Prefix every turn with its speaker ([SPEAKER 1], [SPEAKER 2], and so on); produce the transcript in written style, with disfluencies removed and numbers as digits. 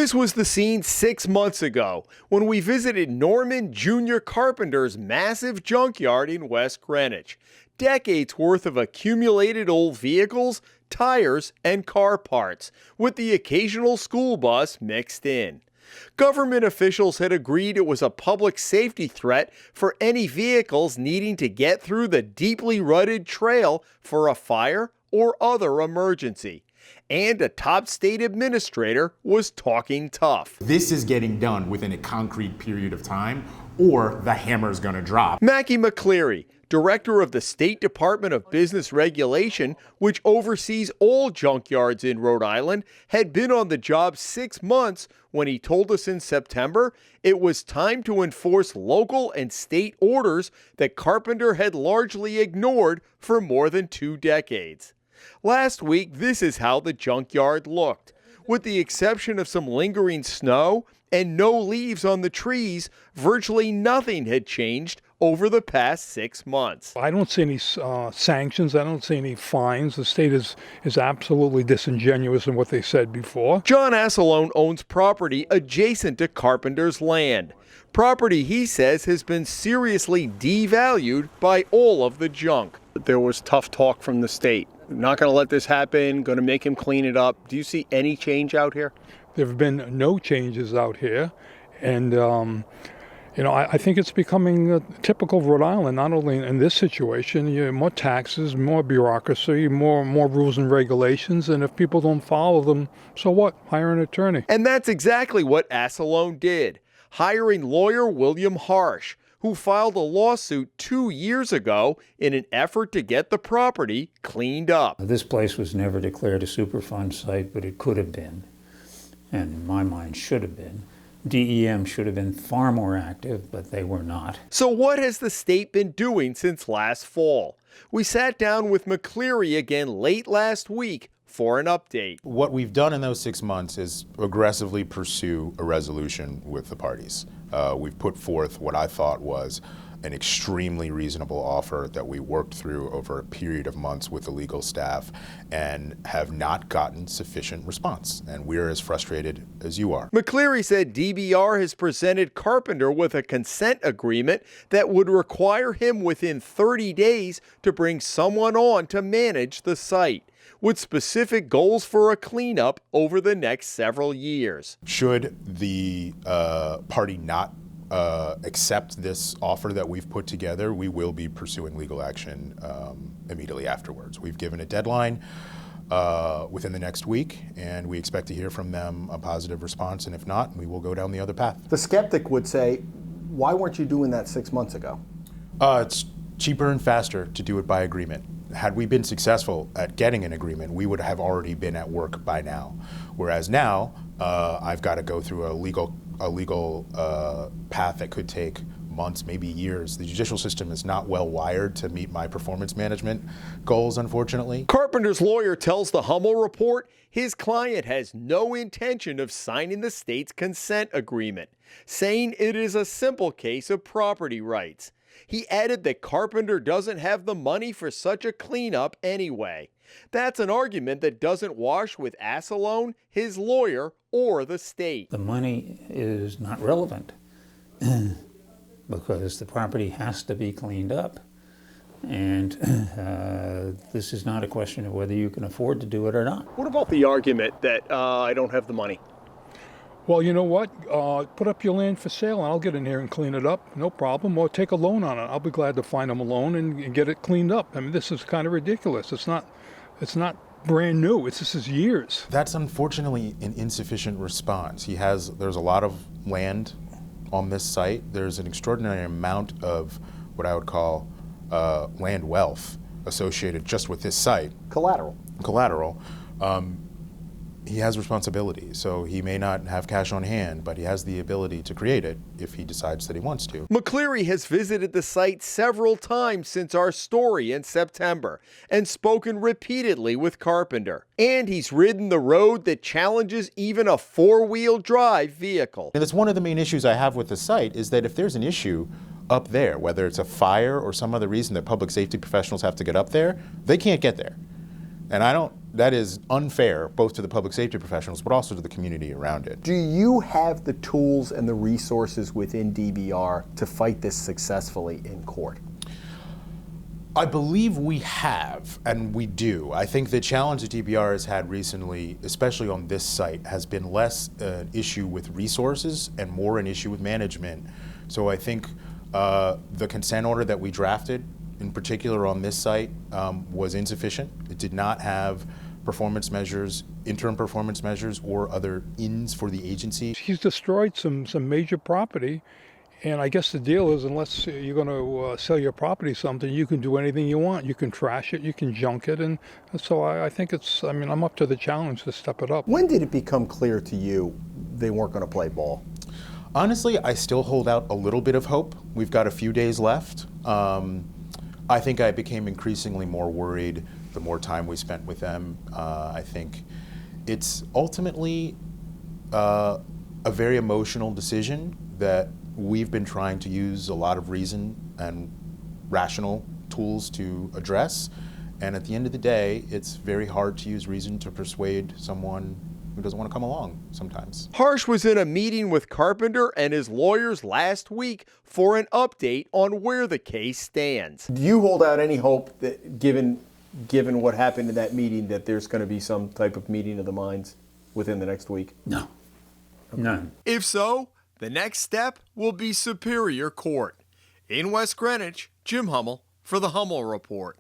[SPEAKER 1] This was the scene 6 months ago when we visited Norman Jr. Carpenter's massive junkyard in West Greenwich. Decades worth of accumulated old vehicles, tires, and car parts, with the occasional school bus mixed in. Government officials had agreed it was a public safety threat for any vehicles needing to get through the deeply rutted trail for a fire or other emergency. And a top state administrator was talking tough.
[SPEAKER 2] This is getting done within a concrete period of time, or the hammer's gonna drop.
[SPEAKER 1] Mackie McCleary, director of the State Department of Business Regulation, which oversees all junkyards in Rhode Island, had been on the job 6 months when he told us in September it was time to enforce local and state orders that Carpenter had largely ignored for more than 2 decades. Last week, this is how the junkyard looked. With the exception of some lingering snow and no leaves on the trees, virtually nothing had changed over the past 6 months.
[SPEAKER 3] I don't see any sanctions. I don't see any fines. The state is absolutely disingenuous in what they said before.
[SPEAKER 1] John Assalone owns property adjacent to Carpenter's land. Property, he says, has been seriously devalued by all of the junk. There was tough talk from the state. Not going to let this happen, going to make him clean it up. Do you see any change out here?
[SPEAKER 3] There have been no changes out here. And, I think it's becoming typical of Rhode Island, not only in this situation, more taxes, more bureaucracy, more rules and regulations. And if people don't follow them, so what? Hire an attorney.
[SPEAKER 1] And that's exactly what Assalone did, hiring lawyer William Harsh, who filed a lawsuit 2 years ago in an effort to get the property cleaned up.
[SPEAKER 4] This place was never declared a Superfund site, but it could have been, and in my mind should have been. DEM should have been far more active, but they were not.
[SPEAKER 1] So what has the state been doing since last fall? We sat down with McCleary again late last week for an update.
[SPEAKER 2] What we've done in those 6 months is aggressively pursue a resolution with the parties. We've put forth what I thought was an extremely reasonable offer that we worked through over a period of months with the legal staff and have not gotten sufficient response. And we're as frustrated as you are.
[SPEAKER 1] McCleary said DBR has presented Carpenter with a consent agreement that would require him within 30 days to bring someone on to manage the site, with specific goals for a cleanup over the next several years.
[SPEAKER 2] Should the party not accept this offer that we've put together, we will be pursuing legal action immediately afterwards. We've given a deadline within the next week, and we expect to hear from them a positive response, and if not, we will go down the other path.
[SPEAKER 5] The skeptic would say, why weren't you doing that 6 months ago?
[SPEAKER 2] It's cheaper and faster to do it by agreement. Had we been successful at getting an agreement, we would have already been at work by now. Whereas now, I've got to go through a legal path that could take months, maybe years. The judicial system is not well wired to meet my performance management goals, unfortunately.
[SPEAKER 1] Carpenter's lawyer tells the Hummel Report his client has no intention of signing the state's consent agreement, saying it is a simple case of property rights. He added that Carpenter doesn't have the money for such a cleanup anyway. That's an argument that doesn't wash with Assalone, his lawyer, or the state.
[SPEAKER 4] The money is not relevant because the property has to be cleaned up. And this is not a question of whether you can afford to do it or not.
[SPEAKER 1] What about the argument that I don't have the money?
[SPEAKER 3] Well, you know what? Put up your land for sale and I'll get in here and clean it up. No problem. Or take a loan on it. I'll be glad to find them a loan and get it cleaned up. I mean, this is kind of ridiculous. It's not brand new. This is years.
[SPEAKER 2] That's unfortunately an insufficient response. There's a lot of land on this site. There's an extraordinary amount of what I would call land wealth associated just with this site.
[SPEAKER 5] Collateral.
[SPEAKER 2] He has responsibility, so he may not have cash on hand, but he has the ability to create it if he decides that he wants to.
[SPEAKER 1] McCleary has visited the site several times since our story in September and spoken repeatedly with Carpenter. And he's ridden the road that challenges even a four-wheel drive vehicle.
[SPEAKER 2] And that's one of the main issues I have with the site is that if there's an issue up there, whether it's a fire or some other reason that public safety professionals have to get up there, they can't get there. And that is unfair both to the public safety professionals, but also to the community around it.
[SPEAKER 5] Do you have the tools and the resources within DBR to fight this successfully in court?
[SPEAKER 2] I believe we have, and we do. I think the challenge that DBR has had recently, especially on this site, has been less an issue with resources and more an issue with management. So I think the consent order that we drafted, in particular on this site, was insufficient. It did not have performance measures, interim performance measures, or other ins for the agency.
[SPEAKER 3] He's destroyed some major property, and I guess the deal is, unless you're going to sell your property something, you can do anything you want. You can trash it, you can junk it, and so I think I'm up to the challenge to step it up.
[SPEAKER 5] When did it become clear to you they weren't going to play ball?
[SPEAKER 2] Honestly, I still hold out a little bit of hope. We've got a few days left. I think I became increasingly more worried the more time we spent with them. I think it's ultimately a very emotional decision that we've been trying to use a lot of reason and rational tools to address. And at the end of the day, it's very hard to use reason to persuade someone who doesn't want to come along sometimes.
[SPEAKER 1] Harsh was in a meeting with Carpenter and his lawyers last week for an update on where the case stands.
[SPEAKER 5] Do you hold out any hope that, given what happened in that meeting, that there's going to be some type of meeting of the minds within the next week?
[SPEAKER 4] No, none.
[SPEAKER 1] If so, the next step will be Superior Court. In West Greenwich, Jim Hummel for the Hummel Report.